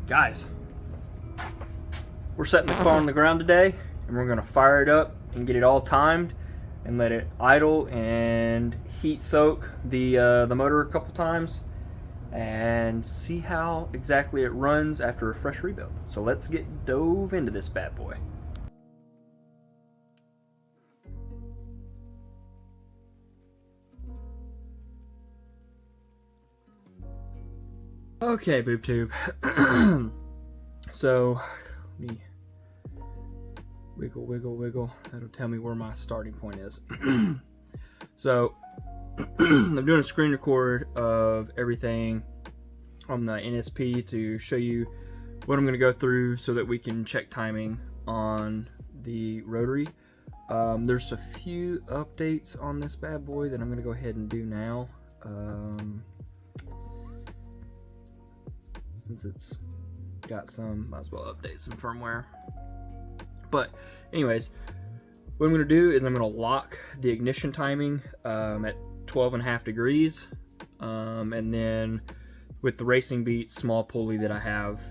Guys, we're setting the car on the ground today, and we're going to fire it up and get it all timed and let it idle and heat soak the motor a couple times and see how exactly it runs after a fresh rebuild. So let's get dove into this bad boy. Okay, boob tube. So let me wiggle. That'll tell me where my starting point is. So I'm doing a screen record of everything on the NSP to show you what I'm going to go through so that we can check timing on the Rotary. There's a few updates on this bad boy that I'm going to go ahead and do now. Since it's got some, might as well update some firmware. But anyways, what I'm going to do is I'm going to lock the ignition timing at 12.5 degrees, and then with the Racing Beat small pulley that I have,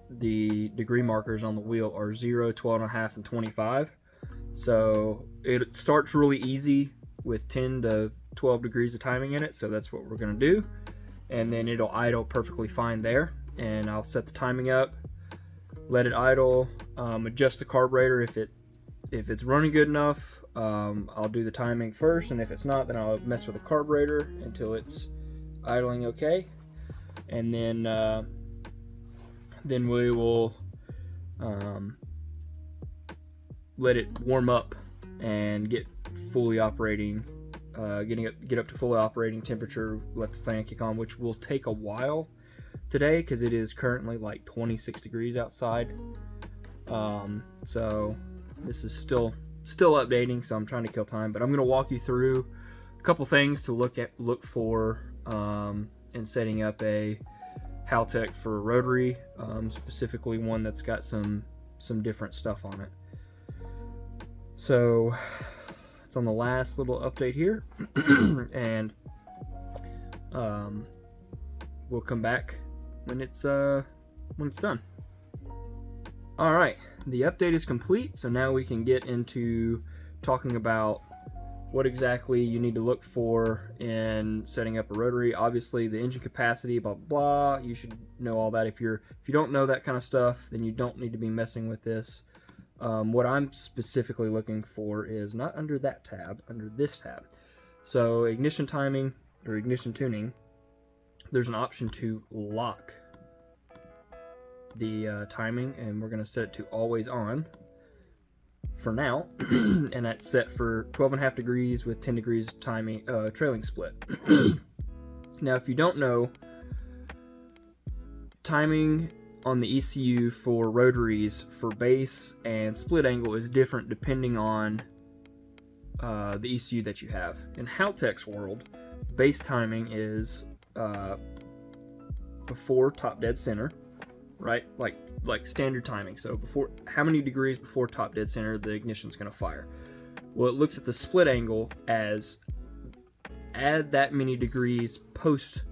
the degree markers on the wheel are 0, 12.5, and 25. So it starts really easy with 10 to 12 degrees of timing in it, so that's what we're going to do. And then it'll idle perfectly fine there, and I'll set the timing up, let it idle, adjust the carburetor if it's running good enough. I'll do the timing first, and if it's not, then I'll mess with the carburetor until it's idling okay, and then we will let it warm up and get fully operating. Get up to full operating temperature, let the fan kick on, which will take a while today because it is currently like 26 degrees outside. So this is still updating, so I'm trying to kill time, but I'm going to walk you through a couple things to look for in setting up a Haltech for Rotary, specifically one that's got some different stuff on it. So on the last little update here, and we'll come back when it's done. All right, the update is complete, so now we can get into talking about what exactly you need to look for in setting up a Rotary. Obviously, the engine capacity, blah blah. You should know all that. If you don't know that kind of stuff, then you don't need to be messing with this. What I'm specifically looking for is not under that tab, under this tab. So ignition timing or ignition tuning, there's an option to lock the timing, and we're going to set it to always on for now, and that's set for 12.5 degrees with 10 degrees timing trailing split. Now, if you don't know, timing on the ECU for rotaries for base and split angle is different depending on the ECU that you have. In Haltech's world, base timing is before top dead center, right? Like standard timing. So before, how many degrees before top dead center the ignition's going to fire. Well, it looks at the split angle as add that many degrees post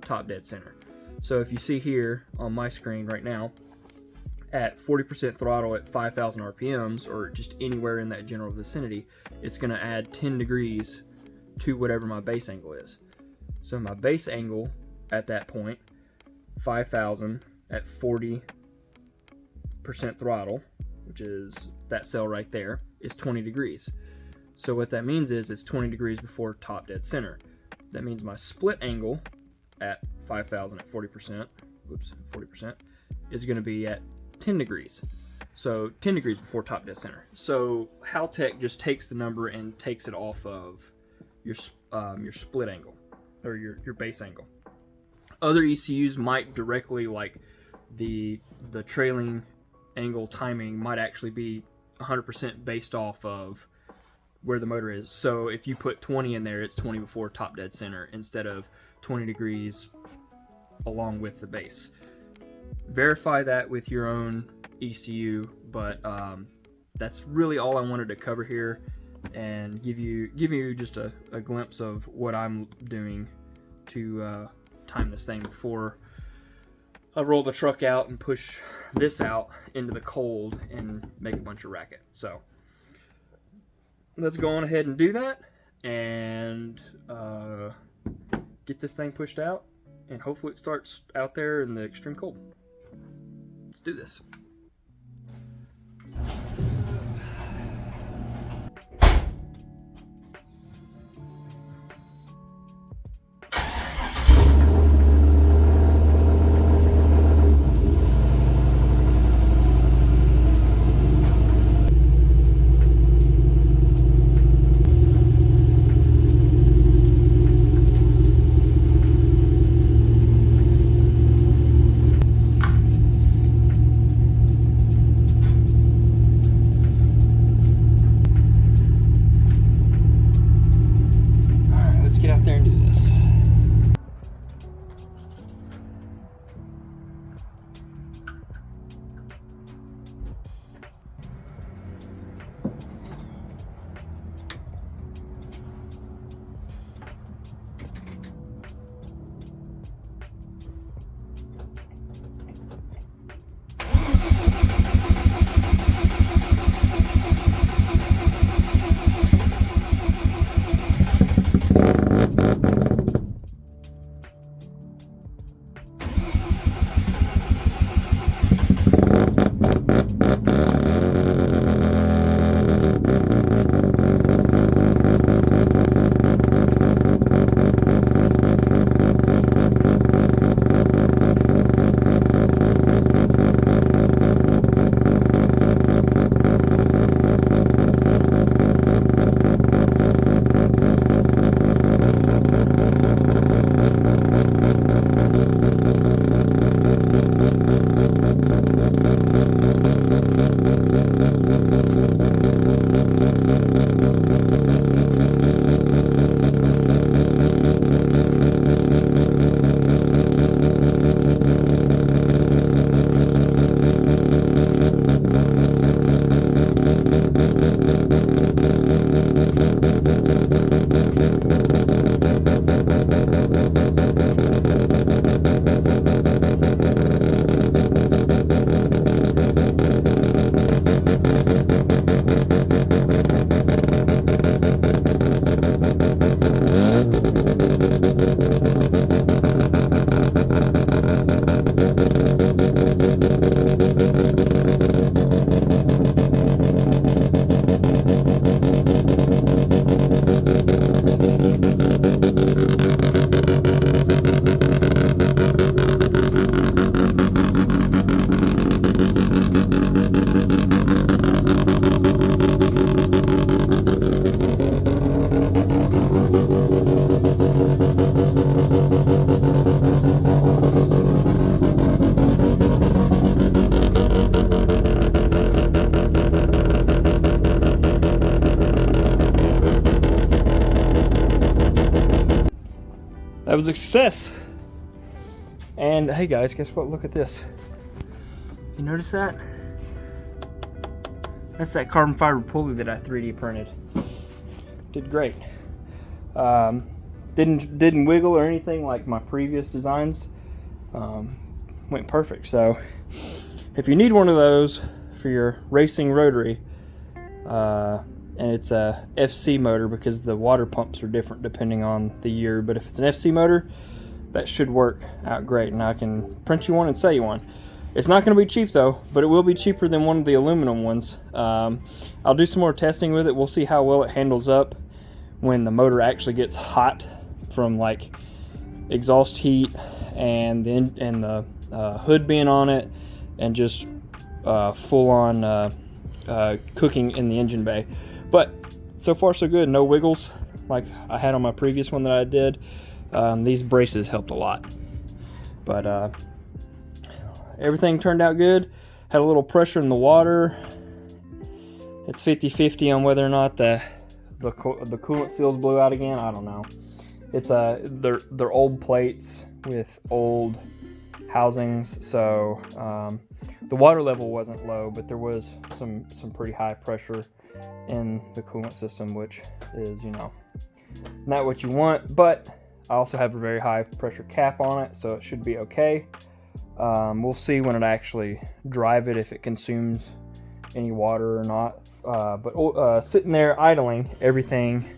top dead center. So if you see here on my screen right now, at 40% throttle at 5,000 RPMs, or just anywhere in that general vicinity, it's going to add 10 degrees to whatever my base angle is. So my base angle at that point, 5,000 at 40% throttle, which is that cell right there, is 20 degrees. So what that means is it's 20 degrees before top dead center. That means my split angle at 5,000 at 40%, is going to be at 10 degrees. So 10 degrees before top dead center. So Haltech just takes the number and takes it off of your split angle, or your base angle. Other ECUs might directly, like the trailing angle timing might actually be 100% based off of where the motor is. So if you put 20 in there, it's 20 before top dead center instead of 20 degrees along with the base. Verify that with your own ECU, but that's really all I wanted to cover here, and give you just a glimpse of what I'm doing to time this thing before I'll roll the truck out and push this out into the cold and make a bunch of racket. So let's go on ahead and do that and get this thing pushed out, and hopefully it starts out there in the extreme cold. Let's do this. Get out there and do this. That was a success. And hey guys, guess what? Look at this. You notice that? That's that carbon fiber pulley that I 3D printed. Did great. Didn't wiggle or anything like my previous designs. Went perfect. So if you need one of those for your racing rotary, and it's a FC motor because the water pumps are different depending on the year, but if it's an FC motor, that should work out great, and I can print you one and sell you one. It's not going to be cheap though, but it will be cheaper than one of the aluminum ones. I'll do some more testing with it. We'll see how well it handles up when the motor actually gets hot from like exhaust heat and the hood being on it, and just full on cooking in the engine bay. But so far so good. No wiggles like I had on my previous one that I did. These braces helped a lot, but everything turned out good. Had a little pressure in the water. It's 50-50 on whether or not the coolant seals blew out again. I don't know. It's they're old plates with old housings, so the water level wasn't low, but there was some pretty high pressure in the coolant system, which is, you know, not what you want. But I also have a very high pressure cap on it, so it should be okay. We'll see when I actually drive it if it consumes any water or not. But sitting there idling, everything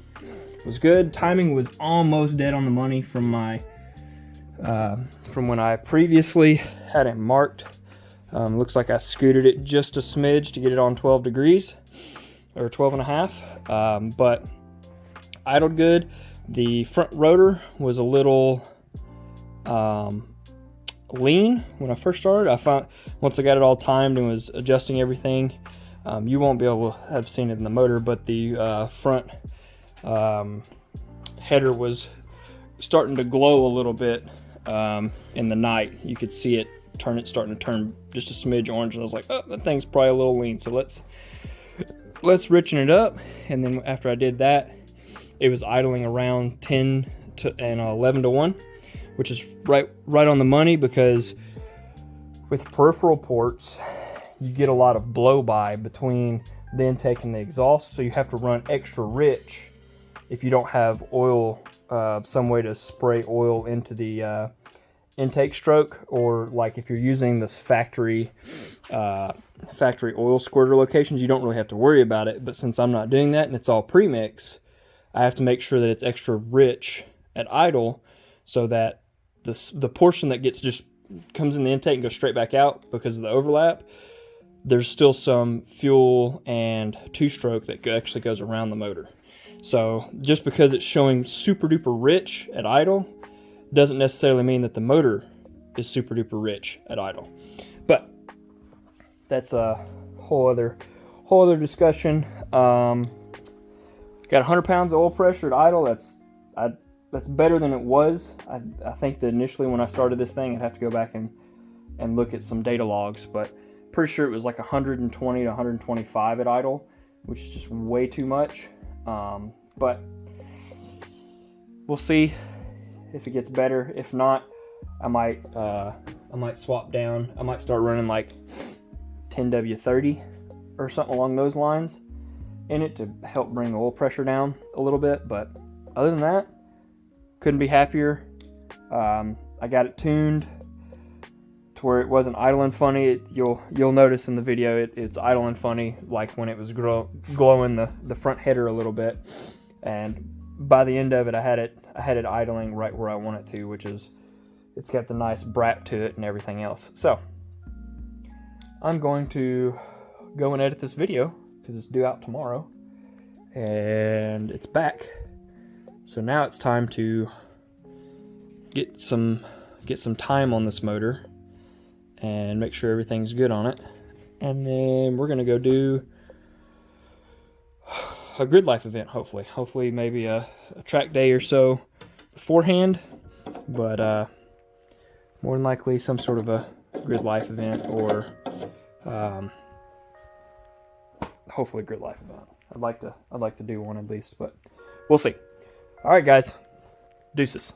was good. Timing was almost dead on the money from my from when I previously had it marked. Looks like I scooted it just a smidge to get it on 12 degrees or 12 and a half. But idled good. The front rotor was a little lean when I first started. I found once I got it all timed and was adjusting everything, you won't be able to have seen it in the motor, but the front header was starting to glow a little bit in the night. You could see it starting to turn just a smidge orange, and I was like, oh, that thing's probably a little lean, so let's richen it up. And then after I did that, it was idling around 10 and 11 to 1, which is right on the money, because with peripheral ports, you get a lot of blow by between the intake and the exhaust, so you have to run extra rich if you don't have oil, some way to spray oil into the intake stroke, or like if you're using this factory oil squirter locations, you don't really have to worry about it. But since I'm not doing that and it's all premix, I have to make sure that it's extra rich at idle, so that the portion that just comes in the intake and goes straight back out because of the overlap, there's still some fuel and two-stroke that actually goes around the motor. So just because it's showing super duper rich at idle doesn't necessarily mean that the motor is super duper rich at idle. But that's a whole other discussion. Got 100 pounds of oil pressure at idle. That's better than it was. I think that initially when I started this thing, I'd have to go back and look at some data logs, but pretty sure it was like 120 to 125 at idle, which is just way too much. But we'll see if it gets better. If not, I might swap down. I might start running like 10W30 or something along those lines in it to help bring the oil pressure down a little bit. But other than that, couldn't be happier. I got it tuned to where it wasn't idling funny. You'll notice in the video it's idling funny, like when it was glowing the front header a little bit. And by the end of it, I had it idling right where I want it to, which is it's got the nice brat to it and everything else. So I'm going to go and edit this video because it's due out tomorrow, and it's back. So now it's time to get some time on this motor and make sure everything's good on it. And then we're gonna go do a grid life event, hopefully maybe a track day or so beforehand, but more than likely some sort of a grid life event, or hopefully a grid life event. I'd like to do one at least, but we'll see. All right, guys, deuces.